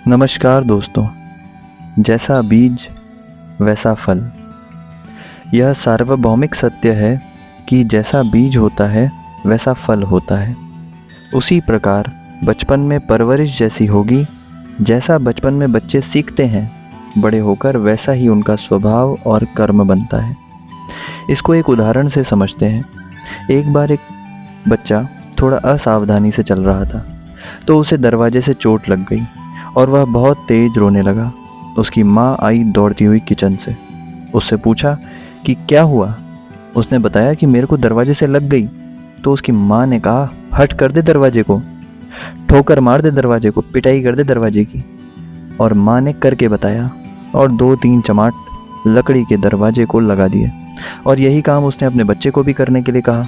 नमस्कार दोस्तों। जैसा बीज वैसा फल, यह सार्वभौमिक सत्य है कि जैसा बीज होता है वैसा फल होता है। उसी प्रकार बचपन में परवरिश जैसी होगी, जैसा बचपन में बच्चे सीखते हैं बड़े होकर वैसा ही उनका स्वभाव और कर्म बनता है। इसको एक उदाहरण से समझते हैं। एक बार एक बच्चा थोड़ा असावधानी से चल रहा था तो उसे दरवाजे से चोट लग गई और वह बहुत तेज रोने लगा। उसकी माँ आई दौड़ती हुई किचन से, उससे पूछा कि क्या हुआ। उसने बताया कि मेरे को दरवाजे से लग गई। तो उसकी माँ ने कहा, हट कर दे दरवाजे को, ठोकर मार दे दरवाजे को, पिटाई कर दे दरवाजे की। और माँ ने करके बताया और 2-3 चमाट लकड़ी के दरवाजे को लगा दिए। और यही काम उसने अपने बच्चे को भी करने के लिए कहा।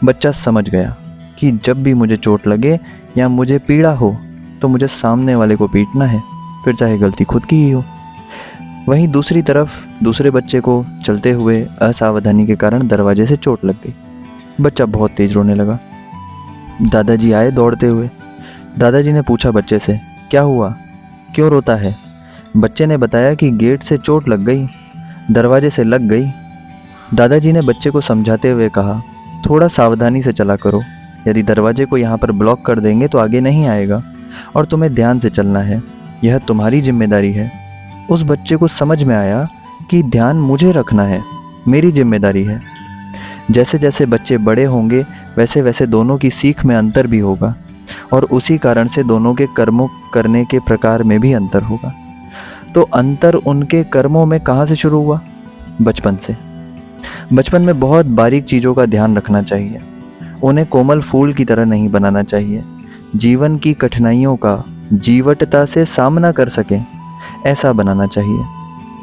बच्चा समझ गया कि जब भी मुझे चोट लगे या मुझे पीड़ा हो तो मुझे सामने वाले को पीटना है, फिर चाहे गलती खुद की ही हो। वहीं दूसरी तरफ दूसरे बच्चे को चलते हुए असावधानी के कारण दरवाजे से चोट लग गई। बच्चा बहुत तेज रोने लगा। दादाजी आए दौड़ते हुए। दादाजी ने पूछा बच्चे से, क्या हुआ, क्यों रोता है। बच्चे ने बताया कि गेट से चोट लग गई, दरवाजे से लग गई। दादाजी ने बच्चे को समझाते हुए कहा, थोड़ा सावधानी से चला करो, यदि दरवाजे को यहाँ पर ब्लॉक कर देंगे तो आगे नहीं आएगा और तुम्हें ध्यान से चलना है, यह तुम्हारी जिम्मेदारी है। उस बच्चे को समझ में आया कि ध्यान मुझे रखना है, मेरी जिम्मेदारी है। जैसे जैसे बच्चे बड़े होंगे वैसे वैसे दोनों की सीख में अंतर भी होगा और उसी कारण से दोनों के कर्मों करने के प्रकार में भी अंतर होगा। तो अंतर उनके कर्मों में कहाँ से शुरू हुआ? बचपन से। बचपन में बहुत बारीक चीज़ों का ध्यान रखना चाहिए, उन्हें कोमल फूल की तरह नहीं बनाना चाहिए। जीवन की कठिनाइयों का जीवटता से सामना कर सकें ऐसा बनाना चाहिए।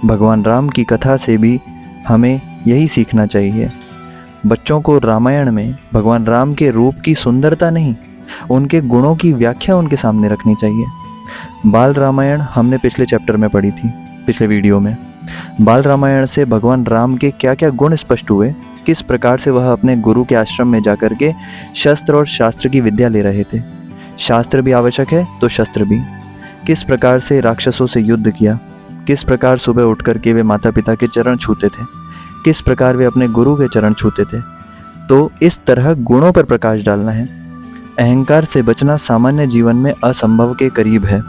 भगवान राम की कथा से भी हमें यही सीखना चाहिए। बच्चों को रामायण में भगवान राम के रूप की सुंदरता नहीं, उनके गुणों की व्याख्या उनके सामने रखनी चाहिए। बाल रामायण हमने पिछले चैप्टर में पढ़ी थी, पिछले वीडियो में। बाल रामायण से भगवान राम के क्या क्या गुण स्पष्ट हुए, किस प्रकार से वह अपने गुरु के आश्रम में जाकर के शस्त्र और शास्त्र की विद्या ले रहे थे। शास्त्र भी आवश्यक है तो शस्त्र भी। किस प्रकार से राक्षसों से युद्ध किया, किस प्रकार सुबह उठ करके वे माता पिता के चरण छूते थे, किस प्रकार वे अपने गुरु के चरण छूते थे। तो इस तरह गुणों पर प्रकाश डालना है। अहंकार से बचना सामान्य जीवन में असंभव के करीब है,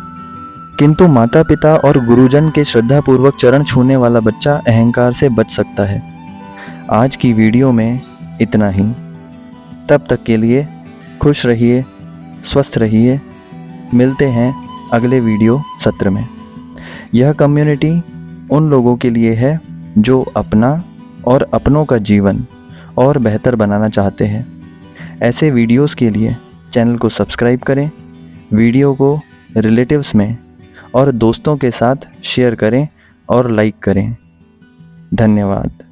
किंतु माता पिता और गुरुजन के श्रद्धापूर्वक चरण छूने वाला बच्चा अहंकार से बच सकता है। आज की वीडियो में इतना ही। तब तक के लिए खुश रहिए, स्वस्थ रहिए। मिलते हैं अगले वीडियो सत्र में। यह कम्युनिटी उन लोगों के लिए है जो अपना और अपनों का जीवन और बेहतर बनाना चाहते हैं। ऐसे वीडियोस के लिए चैनल को सब्सक्राइब करें, वीडियो को रिलेटिव्स में और दोस्तों के साथ शेयर करें और लाइक करें। धन्यवाद।